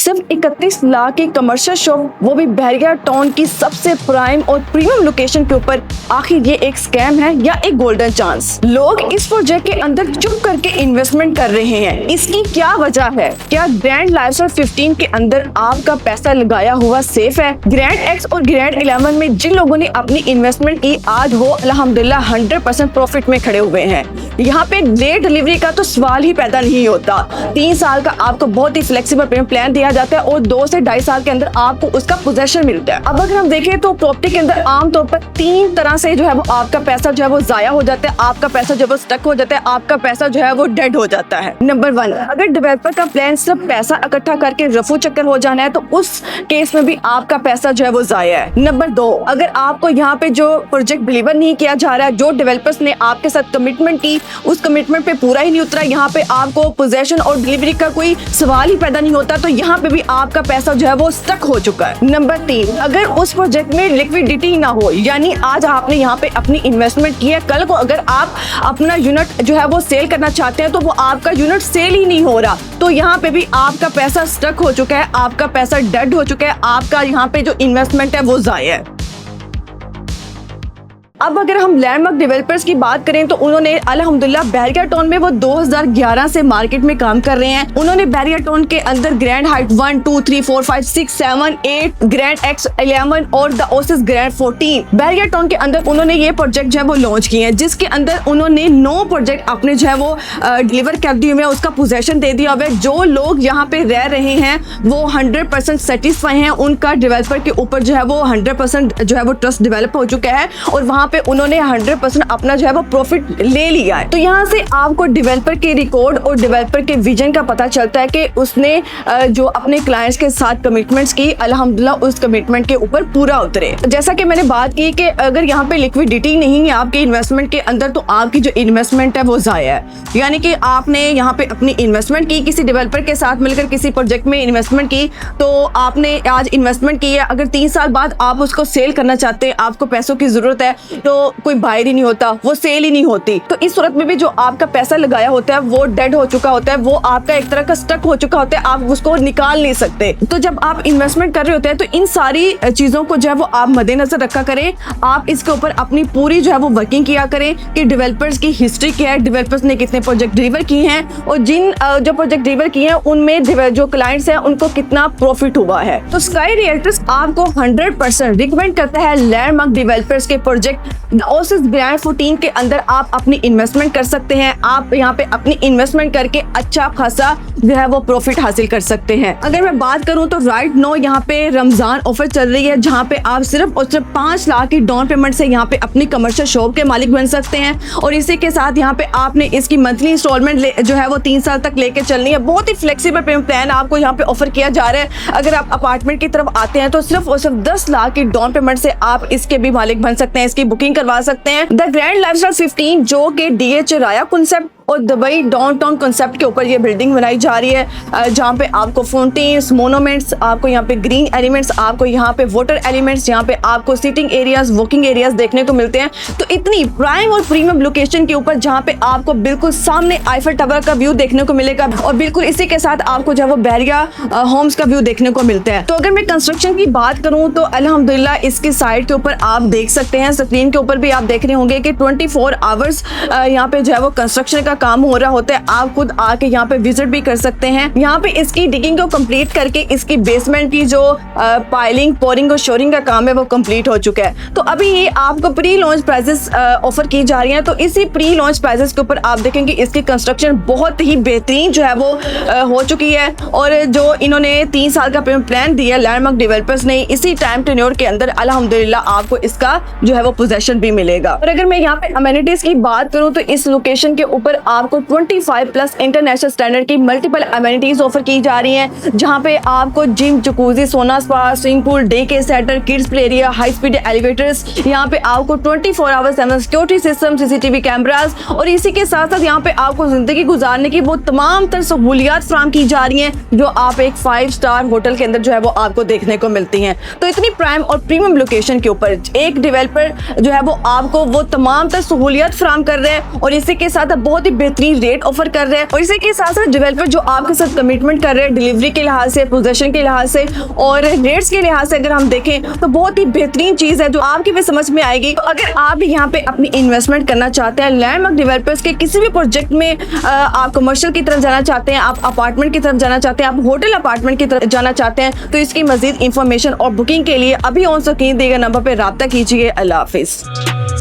सिर्फ 31 लाख की commercial shop, वो भी बहरिया टाउन की सबसे प्राइम और प्रीमियम लोकेशन के ऊपर। आखिर ये एक स्कैम है या एक गोल्डन चांस? लोग इस प्रोजेक्ट के अंदर चुप करके इन्वेस्टमेंट कर रहे हैं, इसकी क्या वजह है? क्या ग्रैंड लाइफस्टाइल 15 के अंदर आपका पैसा लगाया हुआ सेफ है? ग्रैंड एक्स और ग्रैंड 11 में जिन लोगों ने अपनी इन्वेस्टमेंट की, आज वो अल्हम्दुलिल्लाह 100% प्रॉफिट में खड़े हुए हैं। यहाँ पे लेट डिलीवरी का तो सवाल ही पैदा नहीं होता। 3 साल का आपको बहुत ही फ्लेक्सिबल पेमेंट प्लान दिया जाता है और 2 से 2.5 साल के अंदर आपको उसका पोजेशन मिलता है। अब अगर हम देखें तो प्रॉपर्टी के अंदर आमतौर पर 3 तरह से जो है वो आपका पैसा जो है वो जाया हो जाता है, आपका पैसा जो है वो स्टक हो जाता है, आपका पैसा जो है वो डेड हो जाता है। नंबर 1, अगर डेवलपर का प्लान सिर्फ पैसा इकट्ठा करके रफू चक्कर हो जाना है तो उस केस में भी आपका पैसा जो है वो जाया है। नंबर 2, अगर आपको यहाँ पे जो प्रोजेक्ट डिलीवर नहीं किया जा रहा है, जो डेवलपर्स ने आपके साथ कमिटमेंट की उस कमिटमेंट पे पूरा ही नहीं उतरा, यहाँ पे आपको पोजेशन और डिलीवरी का कोई सवाल ही पैदा नहीं होता, तो यहाँ पे भी आपका पैसा जो है वो स्टक हो चुका है। नंबर 3, अगर उस प्रोजेक्ट में लिक्विडिटी ना हो, यानी आज आपने यहाँ पे अपनी इन्वेस्टमेंट की है, कल को अगर आप अपना यूनिट जो है वो सेल करना चाहते हैं तो वो आपका यूनिट सेल ही नहीं हो रहा, तो यहाँ पे भी आपका पैसा स्टक हो चुका है, आपका पैसा डेड हो चुका है, आपका यहाँ पे जो इन्वेस्टमेंट है वो जाया है। अब अगर हम लैंडमार्क डेवलपर्स की बात करें तो उन्होंने अल्हम्दुलिल्लाह बहरिया टाउन में वो 2011 से मार्केट में काम कर रहे हैं। उन्होंने बहरिया टाउन के अंदर ग्रैंड हाइट 1, 2, 3, 4, 5, 6, 7, 8, ग्रैंड एक्स 11 और the Oasis grand 14 Bahria town के अंदर उन्होंने ये प्रोजेक्ट जो है वो लॉन्च किए हैं, जिसके अंदर उन्होंने 9 प्रोजेक्ट अपने जो है वो डिलीवर कर दिए हुए हैं, उसका पोजेशन दे दिया हुआ है। जो लोग यहाँ पे रह रहे हैं वो 100% सेटिस्फाई हैं, उनका डेवलपर के ऊपर जो है वो 100% जो है वो ट्रस्ट डेवलप हो चुका है और वहाँ पे उन्होंने 100% अपना जो है वो प्रॉफिट ले लिया है। तो यहाँ से आपको डेवलपर के रिकॉर्ड और डेवलपर के विजन का पता चलता है कि उसने जो अपने क्लाइंट्स के साथ कमिटमेंट्स की, अल्हम्दुलिल्लाह उस कमिटमेंट के ऊपर पूरा उतरे। जैसा कि मैंने बात की कि अगर यहाँ पे लिक्विडिटी नहीं है आपकी इन्वेस्टमेंट के अंदर तो आपकी जो इन्वेस्टमेंट है वो जाया है, यानी कि आपने यहाँ पे अपनी इन्वेस्टमेंट की, किसी डेवलपर के साथ मिलकर किसी प्रोजेक्ट में इन्वेस्टमेंट की, तो आपने आज इन्वेस्टमेंट की है, अगर 3 साल बाद आप उसको सेल करना चाहते हैं, आपको पैसों की जरूरत है, तो कोई बायर ही नहीं होता, वो सेल ही नहीं होती, तो इस सूरत में भी जो आपका पैसा लगाया होता है वो डेड हो चुका होता है, वो आपका एक तरह का स्टक हो चुका होता है, आप उसको निकाल नहीं सकते। तो जब आप इन्वेस्टमेंट कर रहे होते हैं तो इन सारी चीजों को जो है वो आप मद्देनजर रखा करें, आप इसके ऊपर अपनी पूरी जो है वो वर्किंग किया करें कि डेवलपर्स की हिस्ट्री क्या है, डेवलपर्स ने कितने प्रोजेक्ट डिलीवर किए हैं और जिन जो प्रोजेक्ट डिलीवर किए हैं उनमें जो क्लाइंट्स हैं उनको कितना प्रॉफिट हुआ है। तो स्काई रियल्टर्स आपको 100% रिकमेंड करता है लैंडमार्क डेवलपर्स के प्रोजेक्ट ओसिस ग्रैंड 14 के अंदर आप अपनी इन्वेस्टमेंट कर सकते हैं। आप यहाँ पे अपनी इन्वेस्टमेंट करके अच्छा खासा जो है वो प्रॉफिट हासिल कर सकते हैं। अगर मैं बात करूँ तो राइट नो यहाँ पे रमजान ऑफर चल रही है, जहाँ पे आप सिर्फ और सिर्फ 5 लाख की डाउन पेमेंट से यहाँ पे अपनी कमर्शियल शॉप के मालिक बन सकते हैं और इसी के साथ यहाँ पे आपने इसकी मंथली इंस्टॉलमेंट जो है वो 3 साल तक लेके चलनी है। बहुत ही फ्लेक्सिबल पेमेंट प्लान आपको यहाँ पे ऑफर किया जा रहा है। अगर आप अपार्टमेंट की तरफ आते हैं तो सिर्फ और सिर्फ 10 लाख की डाउन पेमेंट से आप इसके भी मालिक बन सकते हैं, इसकी बुकिंग करवा सकते हैं। द ग्रैंड लाइफस्टाइल 15 जो कि DH राया कॉन्सेप्ट और दुबई डाउनटाउन कॉन्सेप्ट के ऊपर ये बिल्डिंग बनाई जा रही है, जहाँ पे आपको फाउंटेन्स, मोनूमेंट्स, आपको यहाँ पे ग्रीन एलिमेंट्स, आपको यहाँ पे वाटर एलिमेंट्स, यहाँ पे आपको सिटिंग एरियाज, वॉकिंग एरियाज देखने को मिलते हैं। तो इतनी प्राइम और प्रीमियम लोकेशन के ऊपर जहाँ पे आपको बिल्कुल सामने आईफल टावर का व्यू देखने को मिलेगा और बिल्कुल इसी के साथ आपको जो है वो बहरिया होम्स का व्यू देखने को मिलता है। तो अगर मैं कंस्ट्रक्शन की बात करूँ तो अल्हम्दुलिल्लाह इसकी साइड के ऊपर आप देख सकते हैं, स्क्रीन के ऊपर भी आप देख रहे होंगे कि 24 आवर्स यहाँ पे जो है वो कंस्ट्रक्शन का काम हो रहा होता है। आप खुद आके यहाँ पे विजिट भी कर सकते हैं। यहाँ पे इसकी डिगिंग को कंप्लीट करके इसकी बेसमेंट की जो पाइलिंग, पोरिंग और शोरिंग का काम है वो कंप्लीट हो चुका है। तो अभी ये आपको प्री लॉन्च प्राइसेस ऑफर की जा रही हैं। तो इसी प्री लॉन्च प्राइसेस के ऊपर आप देखेंगे इसकी कंस्ट्रक्शन बहुत ही बेहतरीन जो है वो हो चुकी है और जो इन्होंने 3 साल का पेमेंट प्लान दिया लैंडमार्क डेवलपर्स ने, इसी टाइम टेन्योर के अंदर अल्हम्दुलिल्लाह आपको इसका जो है वो पोजेशन भी मिलेगा। और अगर मैं यहाँ पे अमेनिटीज की बात करूँ तो इस लोकेशन के ऊपर आपको 25+ इंटरनेशनल स्टैंडर्ड की मल्टीपल अमेनिटीज ऑफर की जा रही हैं, जहां पे आपको जिम, जकूजी, सोना स्पा, स्विमिंग पूल, डे के centre, kids play area, high speed elevators, यहां पे आपको 24/7 सिक्योरिटी सिस्टम, CCTV कैमरास और इसी के साथ साथ यहां पे आपको जिंदगी गुजारने की वो तमाम तर सहूलियात फराहम की जा रही हैं जो आप एक 5 स्टार होटल के अंदर जो है वो आपको देखने को मिलती हैं। तो इतनी प्राइम और प्रीमियम लोकेशन के ऊपर एक डेवलपर जो है वो आपको वो तमाम तर सहूलियात फराहम कर रहे हैं और इसी के साथ बहुत ही बेहतरीन रेट ऑफर कर रहे हैं। और इसी के साथ साथ डेवलपर जो आपके साथ कमिटमेंट कर रहे हैं डिलीवरी के लिहाज से, पोजेशन के लिहाज से और रेट्स के लिहाज से अगर हम देखें तो बहुत ही बेहतरीन चीज है जो आपकी भी समझ में आएगी। तो अगर आप भी यहाँ पे अपनी इन्वेस्टमेंट करना चाहते हैं लैंडमार्क डेवलपर्स के किसी भी प्रोजेक्ट में, आप कमर्शियल की तरफ जाना चाहते हैं, आप अपार्टमेंट की तरफ जाना चाहते हैं, आप होटल अपार्टमेंट की तरफ जाना चाहते हैं, तो इसकी मजीद इंफॉर्मेशन और बुकिंग के लिए अभी ऑन स्क्रीन दिए गए नंबर पर राब्ता कीजिए। अल्लाह हाफिज।